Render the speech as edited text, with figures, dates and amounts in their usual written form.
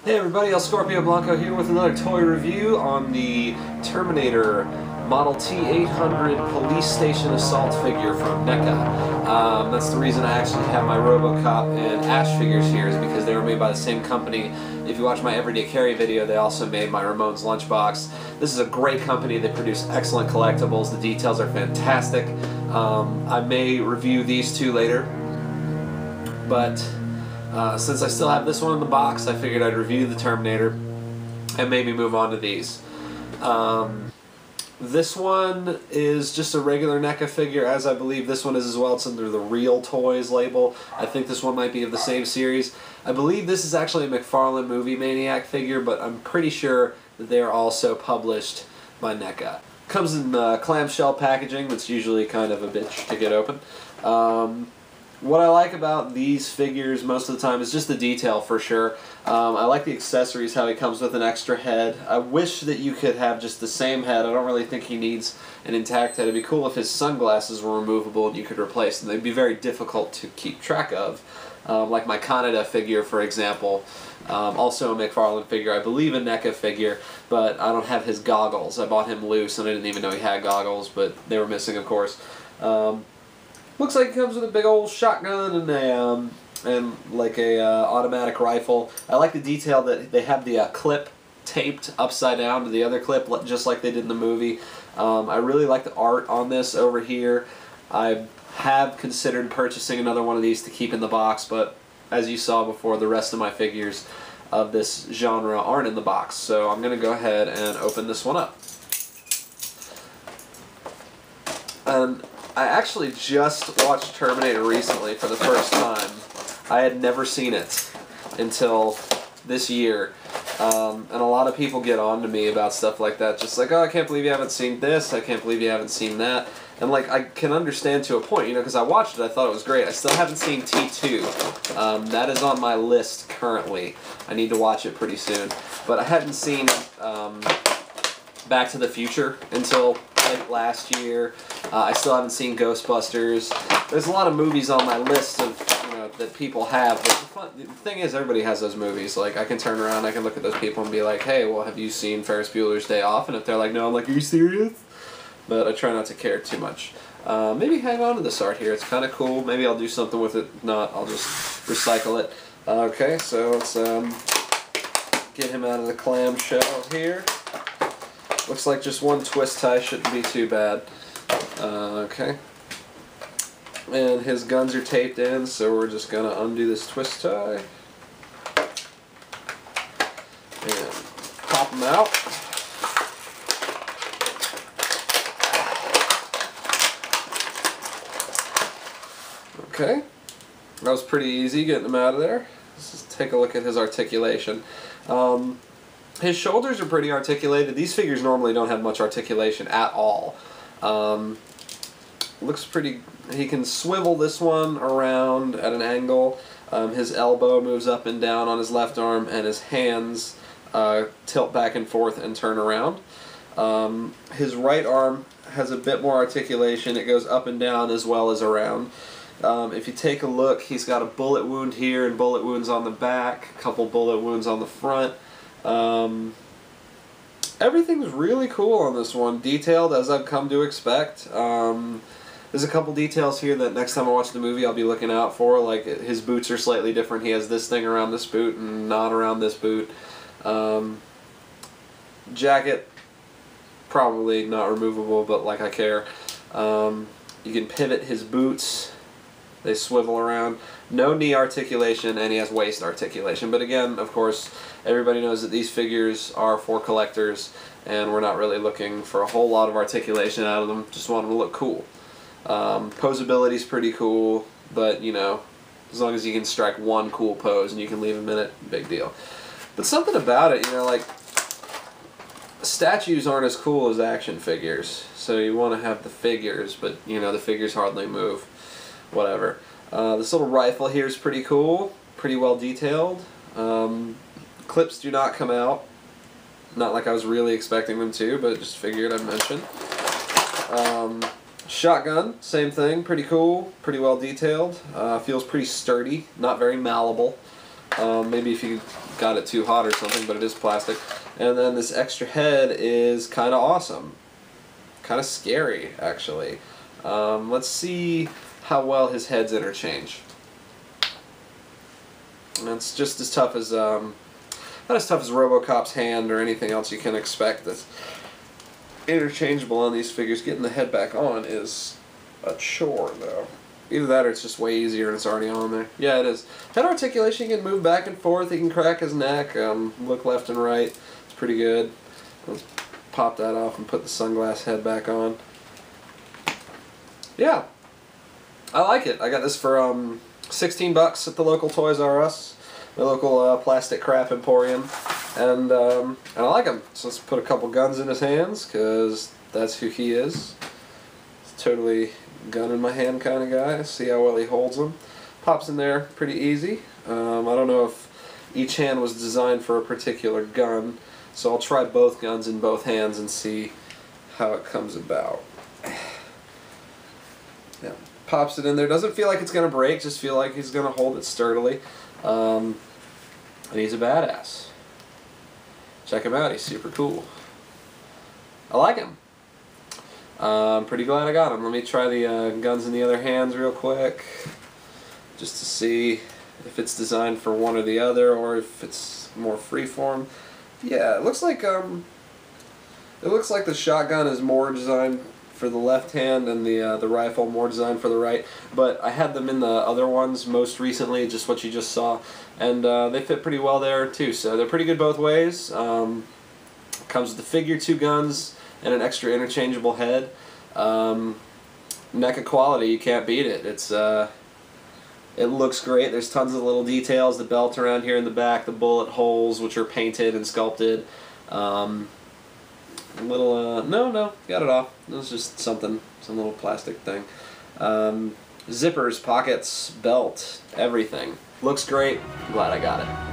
Hey everybody, El Scorpio Blanco here with another toy review on the Terminator Model T-800 police station assault figure from NECA. That's the reason I actually have my RoboCop and Ash figures here, is because they were made by the same company. If you watch my Everyday Carry video, they also made my Ramones lunchbox. This is a great company. They produce excellent collectibles. The details are fantastic. I may review these two later, but since I still have this one in the box, I figured I'd review the Terminator and maybe move on to these. This one is just a regular NECA figure, as I believe this one is as well. It's under the Real Toys label. I think this one might be of the same series. I believe this is actually a McFarlane Movie Maniac figure, but I'm pretty sure that they are also published by NECA. Comes in clamshell packaging that's usually kind of a bitch to get open. What I like about these figures most of the time is just the detail, for sure. I like the accessories, how he comes with an extra head. I wish that you could have just the same head. I don't really think he needs an intact head. It'd be cool if his sunglasses were removable and you could replace them. They'd be very difficult to keep track of. Like my Canada figure, for example. Also a McFarlane figure, I believe a NECA figure, but I don't have his goggles. I bought him loose and I didn't even know he had goggles, but they were missing, of course. Looks like it comes with a big old shotgun and like a automatic rifle. I like the detail that they have the clip taped upside down to the other clip, just like they did in the movie. I really like the art on this over here. I have considered purchasing another one of these to keep in the box, but as you saw before, the rest of my figures of this genre aren't in the box. So I'm going to go ahead and open this one up. I actually just watched Terminator recently for the first time. I had never seen it until this year. And a lot of people get on to me about stuff like that. Just like, oh, I can't believe you haven't seen this. I can't believe you haven't seen that. And like, I can understand to a point, you know, because I watched it, I thought it was great. I still haven't seen T2. That is on my list currently. I need to watch it pretty soon. But I hadn't seen Back to the Future until late last year. I still haven't seen Ghostbusters. There's a lot of movies on my list of, you know, that people have. But the thing is, everybody has those movies. Like, I can turn around, I can look at those people and be like, hey, well, have you seen Ferris Bueller's Day Off? And if they're like, no, I'm like, are you serious? But I try not to care too much. Maybe hang on to this art here. It's kind of cool. Maybe I'll do something with it. If not, I'll just recycle it. Okay, so let's get him out of the clamshell here. Looks like just one twist tie shouldn't be too bad. Okay. And his guns are taped in, so we're just going to undo this twist tie. And pop them out. Okay. That was pretty easy getting them out of there. Let's just take a look at his articulation. His shoulders are pretty articulated. These figures normally don't have much articulation at all. Looks pretty... He can swivel this one around at an angle. His elbow moves up and down on his left arm, and his hands tilt back and forth and turn around. His right arm has a bit more articulation. It goes up and down as well as around. If you take a look, he's got a bullet wound here and bullet wounds on the back, a couple bullet wounds on the front. Everything's really cool on this one, detailed as I've come to expect. There's a couple details here that next time I watch the movie I'll be looking out for, like his boots are slightly different. He has this thing around this boot and not around this boot. Jacket, probably not removable, but like I care. You can pivot his boots. They swivel around. No knee articulation, and he has waist articulation. But again, of course, everybody knows that these figures are for collectors, and we're not really looking for a whole lot of articulation out of them. Just want them to look cool. Posability's pretty cool, but, you know, as long as you can strike one cool pose and you can leave them in it, big deal. But something about it, you know, like, statues aren't as cool as action figures. So you want to have the figures, but, you know, the figures hardly move. Whatever. This little rifle here is pretty cool, pretty well detailed. Clips do not come out. Not like I was really expecting them to, but just figured I'd mention. Shotgun, same thing, pretty cool, pretty well detailed. Feels pretty sturdy, not very malleable. Maybe if you got it too hot or something, but it is plastic. And then this extra head is kind of awesome. Kind of scary, actually. Let's see how well his heads interchange. And it's just as tough as, not as tough as RoboCop's hand or anything else you can expect that's interchangeable on these figures. Getting the head back on is a chore, though. Either that or it's just way easier and it's already on there. Yeah, it is. Head articulation, he can move back and forth, he can crack his neck, look left and right. It's pretty good. Let's pop that off and put the sunglass head back on. Yeah, I like it. I got this for $16 at the local Toys R Us, the local plastic crap emporium, and I like him. So let's put a couple guns in his hands, because that's who he is. It's totally gun in my hand kind of guy. See how well he holds them. Pops in there pretty easy. I don't know if each hand was designed for a particular gun, so I'll try both guns in both hands and see how it comes about. Yeah, pops it in there. Doesn't feel like it's going to break, just feel like he's going to hold it sturdily. And he's a badass. Check him out, he's super cool. I like him. I'm pretty glad I got him. Let me try the guns in the other hands real quick, just to see if it's designed for one or the other, or if it's more freeform. Yeah, it looks like the shotgun is more designed for the left hand and the rifle more designed for the right. But I had them in the other ones most recently, just what you just saw, and they fit pretty well there too. So they're pretty good both ways. Comes with the figure, 2 guns, and an extra interchangeable head. NECA quality, you can't beat it. It looks great. There's tons of little details. The belt around here in the back, the bullet holes, which are painted and sculpted. No, got it off. It was just some little plastic thing. Zippers, pockets, belt, everything. Looks great. Glad I got it.